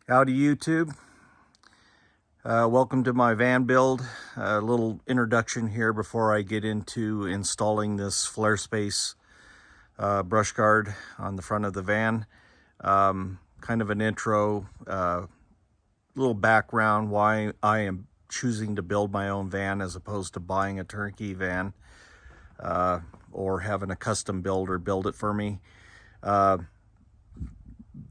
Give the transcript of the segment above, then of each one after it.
Howdy YouTube. Welcome to my van build. A little introduction here before I get into installing this Flarespace Brushguard on the front of the van. Kind of an intro, little background why I am choosing to build my own van as opposed to buying a turnkey van or having a custom builder build it for me.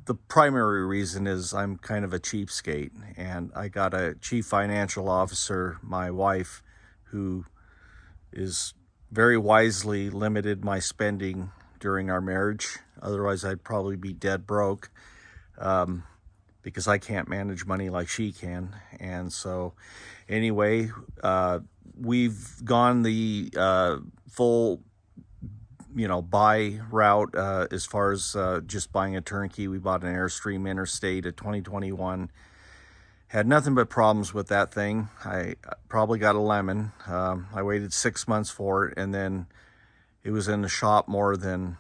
The primary reason is I'm kind of a cheapskate, and I got a chief financial officer, my wife, who is very wisely limited my spending during our marriage. Otherwise, I'd probably be dead broke because I can't manage money like she can. And so anyway, we've gone the full buy route as far as just buying a turnkey. We bought an Airstream Interstate at 2021. Had nothing but problems with that thing. I probably got a lemon. I waited 6 months for it, and then it was in the shop more than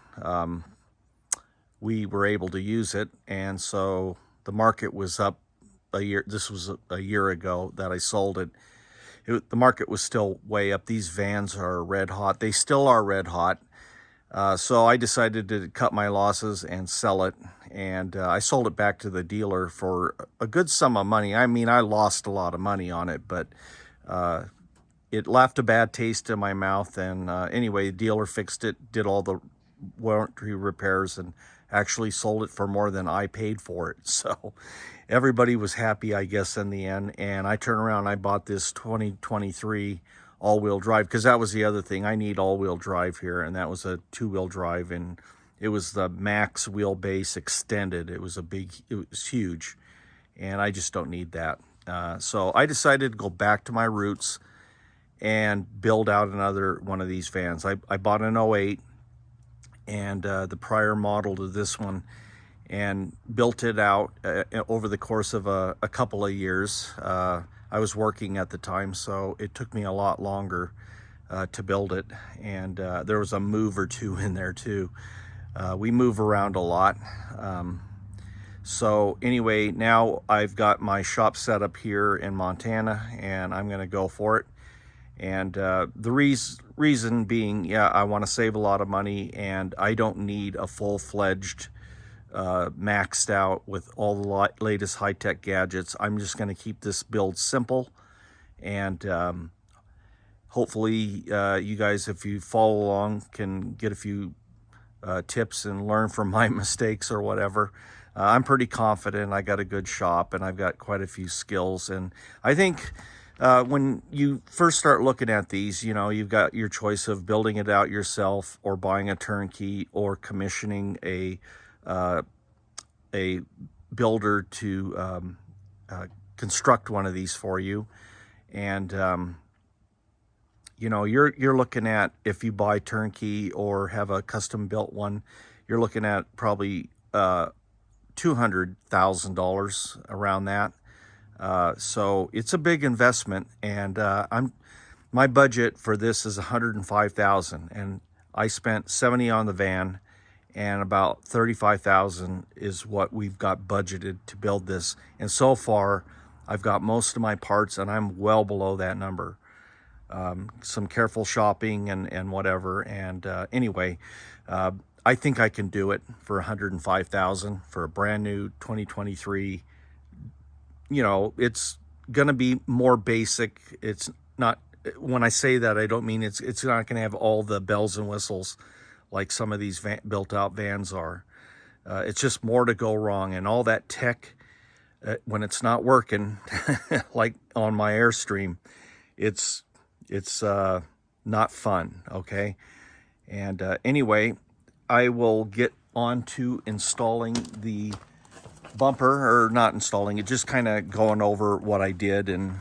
we were able to use it. And so the market was up a year. This was a year ago that I sold it. The market was still way up. These vans are red hot. They still are red hot. So I decided to cut my losses and sell it, and I sold it back to the dealer for a good sum of money. I mean, I lost a lot of money on it, but it left a bad taste in my mouth. And anyway, the dealer fixed it, did all the warranty repairs, and actually sold it for more than I paid for it. So everybody was happy, I guess, in the end. And I turned around, I bought this 2023 all-wheel drive, because that was the other thing. I need all-wheel drive here, and that was a two-wheel drive, and it was the max wheelbase extended. It was huge, and I just don't need that. So I decided to go back to my roots and build out another one of these vans. I bought an 08 and the prior model to this one, and built it out over the course of a couple of years. I was working at the time, so it took me a lot longer to build it, and there was a move or two in there too. We move around a lot. So anyway, now I've got my shop set up here in Montana, and I'm going to go for it. And the reason being, yeah, I want to save a lot of money, and I don't need a full-fledged maxed out with all the latest high-tech gadgets. I'm just going to keep this build simple, and hopefully you guys, if you follow along, can get a few tips and learn from my mistakes or whatever. I'm pretty confident. I got a good shop, and I've got quite a few skills, and I think when you first start looking at these, you've got your choice of building it out yourself, or buying a turnkey, or commissioning a builder to construct one of these for you. And you're looking at, if you buy turnkey or have a custom built one, you're looking at probably $200,000 around that. So it's a big investment, and my budget for this is $105,000, and I spent $70 on the van, and about $35,000 is what we've got budgeted to build this. And so far, I've got most of my parts, and I'm well below that number. Some careful shopping and whatever. And anyway, I think I can do it for $105,000 for a brand new 2023. It's going to be more basic. It's not, when I say that, I don't mean it's not going to have all the bells and whistles like some of these built-out vans are. It's just more to go wrong, and all that tech, when it's not working, like on my Airstream, it's not fun, okay? And anyway, I will get on to installing the bumper, or not installing it, just kind of going over what I did. And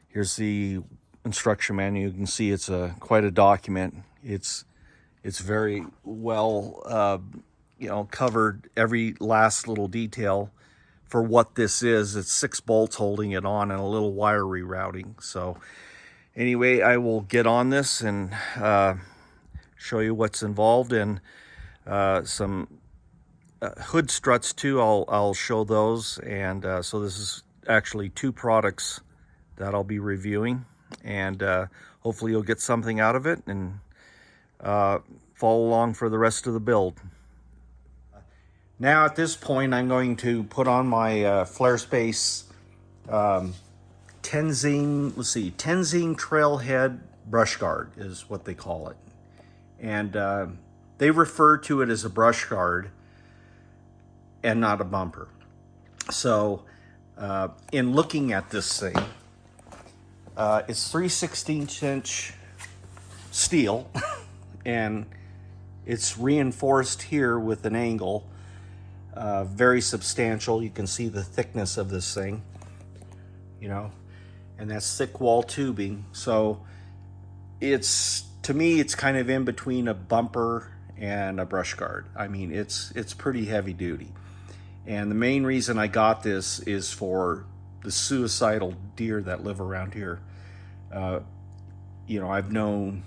here's the instruction manual. You can see it's quite a document. It's very well covered, every last little detail for what this is. It's 6 bolts holding it on, and a little wire rerouting. So anyway, I will get on this and show you what's involved in some hood struts too. I'll show those, and so this is actually two products that I'll be reviewing, and hopefully you'll get something out of it and follow along for the rest of the build. Now at this point I'm going to put on my Flarespace Tenzing Trailhead Brushguard is what they call it, and they refer to it as a brush guard and not a bumper. So in looking at this thing, it's 3/16" steel and it's reinforced here with an angle, very substantial. You can see the thickness of this thing, you know, and that's thick wall tubing. So it's, to me, it's kind of in between a bumper and a brush guard. I mean, it's pretty heavy duty. And the main reason I got this is for the suicidal deer that live around here. You know, I've known,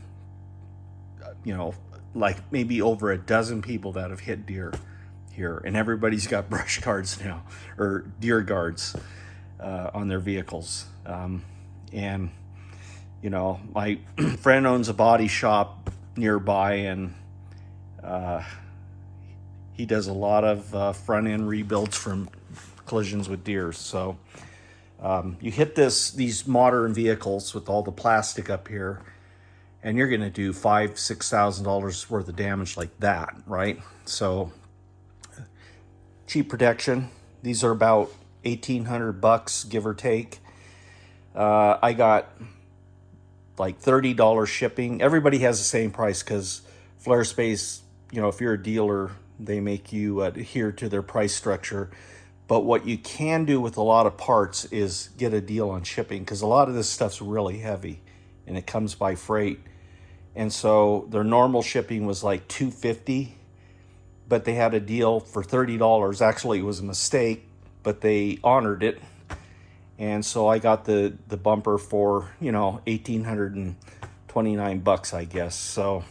you know, like maybe over a dozen people that have hit deer here, and everybody's got brush guards now, or deer guards on their vehicles. And, you know, my friend owns a body shop nearby, and he does a lot of front end rebuilds from collisions with deer. So you hit these modern vehicles with all the plastic up here, and you're going to do $5,000–6,000 worth of damage like that, right? So cheap protection. These are about $1,800, give or take. I got like $30 shipping. Everybody has the same price because Flarespace, you know, if you're a dealer, they make you adhere to their price structure. But what you can do with a lot of parts is get a deal on shipping, because a lot of this stuff's really heavy and it comes by freight. And so their normal shipping was like $250, but they had a deal for $30. Actually, it was a mistake, but they honored it. And so I got the bumper for, you know, $1,829, I guess. So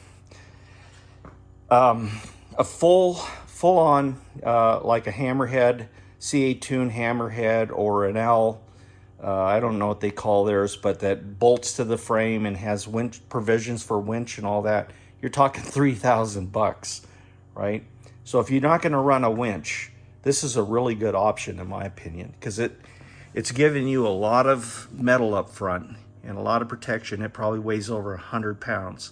a full on like a hammerhead, CATunes hammerhead, or an L, I don't know what they call theirs, but that bolts to the frame and has winch provisions for winch and all that, you're talking $3,000, right? So if you're not going to run a winch, this is a really good option in my opinion, because it's giving you a lot of metal up front and a lot of protection. It probably weighs over 100 pounds.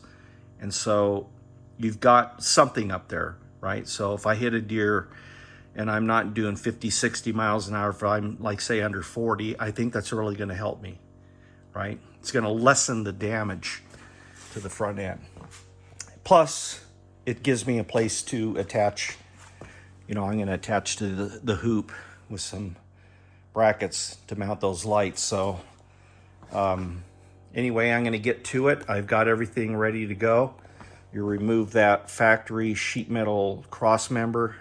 And so you've got something up there, right? So if I hit a deer and I'm not doing 50, 60 miles an hour, if I'm like say under 40, I think that's really going to help me, right? It's going to lessen the damage to the front end. Plus, it gives me a place to attach, you know, I'm going to attach to the hoop with some brackets to mount those lights. So anyway, I'm going to get to it. I've got everything ready to go. You remove that factory sheet metal cross member,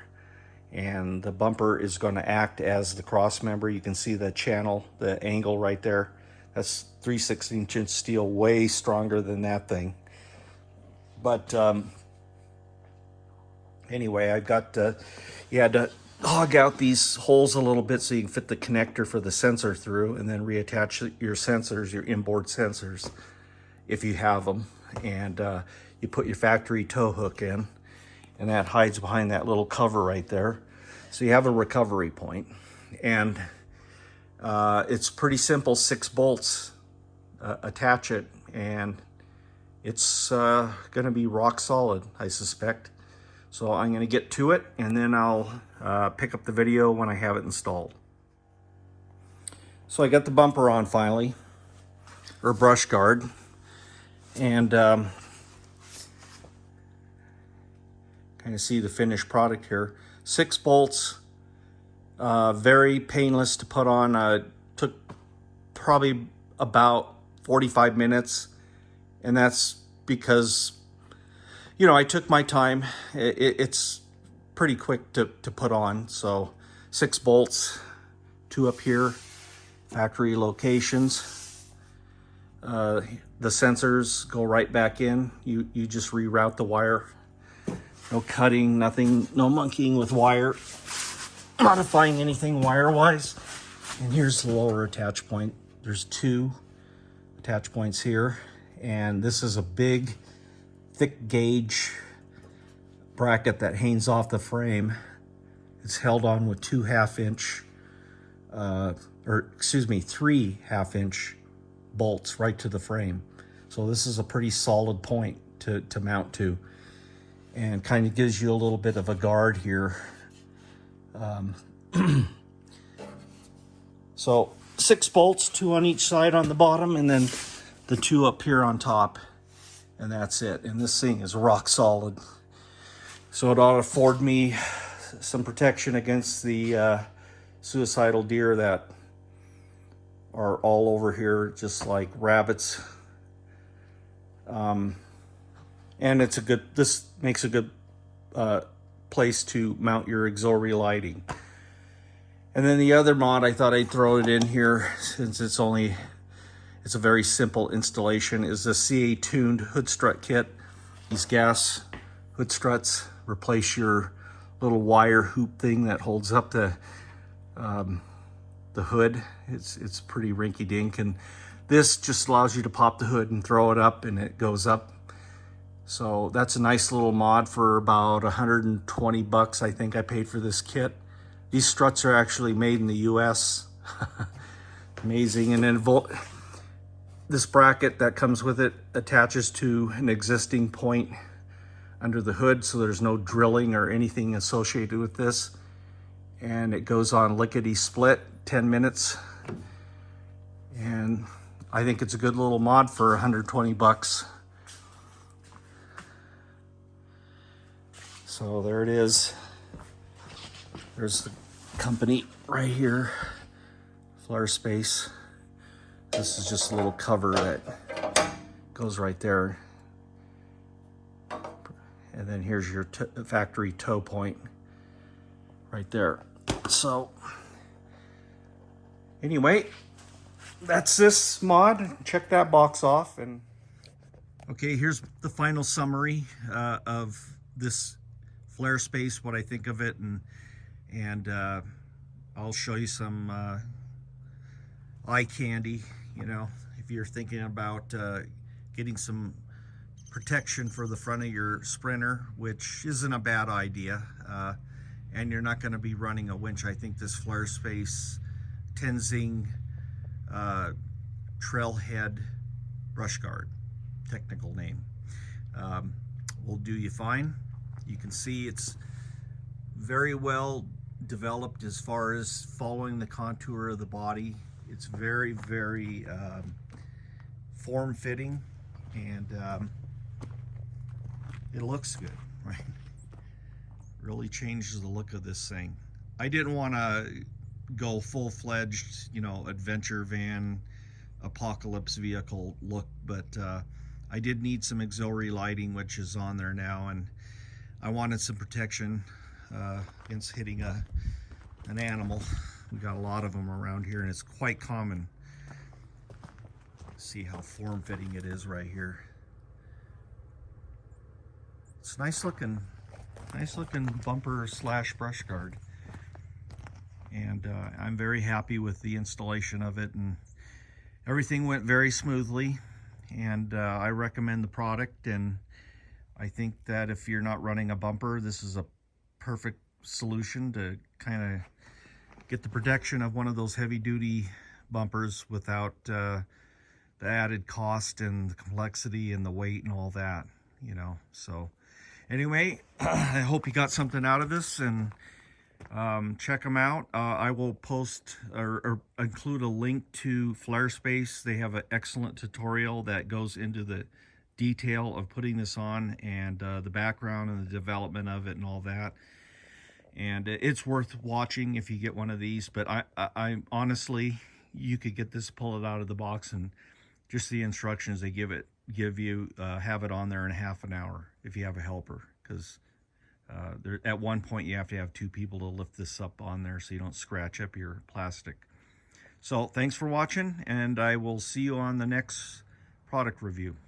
and the bumper is going to act as the cross member. You can see the channel, the angle right there. That's 3/16" steel, way stronger than that thing. But anyway, I've got you had to hog out these holes a little bit so you can fit the connector for the sensor through, and then reattach your sensors, your inboard sensors, if you have them. And you put your factory tow hook in, and that hides behind that little cover right there. So you have a recovery point. And it's pretty simple, 6 bolts, attach it, and it's gonna be rock solid, I suspect. So I'm gonna get to it, and then I'll pick up the video when I have it installed. So I got the bumper on finally, or brush guard, and kind of see the finished product here. 6 bolts, very painless to put on. Took probably about 45 minutes, and that's because, you know, I took my time. It's pretty quick to put on. So 6 bolts, 2 up here, factory locations. The sensors go right back in. You just reroute the wire No cutting, nothing, no monkeying with wire, modifying anything wire-wise. And here's the lower attach point. There's 2 attach points here, and this is a big, thick gauge bracket that hangs off the frame. It's held on with 2 half-inch, 3 half-inch bolts right to the frame. So this is a pretty solid point to mount to, and kind of gives you a little bit of a guard here. So 6 bolts, 2 on each side on the bottom, and then the 2 up here on top, and that's it. And this thing is rock solid. So it ought to afford me some protection against the suicidal deer that are all over here just like rabbits. And it's a good, this makes a good place to mount your auxiliary lighting. And then the other mod, I thought I'd throw it in here since it's a very simple installation, is the CATuned Hoodstrut kit. These gas hood struts replace your little wire hoop thing that holds up the hood. It's pretty rinky dink, and this just allows you to pop the hood and throw it up and it goes up. So that's a nice little mod for about 120 bucks. I think I paid for this kit. These struts are actually made in the US. Amazing. And then this bracket that comes with it attaches to an existing point under the hood, so there's no drilling or anything associated with this. And it goes on lickety split, 10 minutes. And I think it's a good little mod for 120 bucks. So there it is. There's the company right here, Flarespace. This is just a little cover that goes right there. And then here's your factory toe point right there. So anyway, that's this mod. Check that box off. And okay, here's the final summary of this Flarespace, what I think of it, and I'll show you some eye candy. You know, if you're thinking about getting some protection for the front of your Sprinter, which isn't a bad idea, and you're not going to be running a winch. I think this Flarespace Tenzing Trailhead Brushguard, technical name, will do you fine. You can see it's very well developed as far as following the contour of the body. It's very, very form-fitting, and it looks good, right? Really changes the look of this thing. I didn't want to go full-fledged, you know, adventure van, apocalypse vehicle look, but I did need some auxiliary lighting, which is on there now, and I wanted some protection against hitting an animal. We got a lot of them around here, and it's quite common. See how form-fitting it is right here. It's nice looking bumper slash brush guard, and I'm very happy with the installation of it, and everything went very smoothly, and I recommend the product. And I think that if you're not running a bumper, this is a perfect solution to kind of get the protection of one of those heavy-duty bumpers without the added cost and the complexity and the weight and all that, you know. So anyway, I hope you got something out of this, and check them out. I will post or include a link to Flarespace. They have an excellent tutorial that goes into the detail of putting this on, and the background and the development of it and all that. And it's worth watching if you get one of these. But I honestly, you could get this, pull it out of the box, and just the instructions they give you, have it on there in half an hour if you have a helper, because at one point you have to have 2 people to lift this up on there so you don't scratch up your plastic. So thanks for watching, and I will see you on the next product review.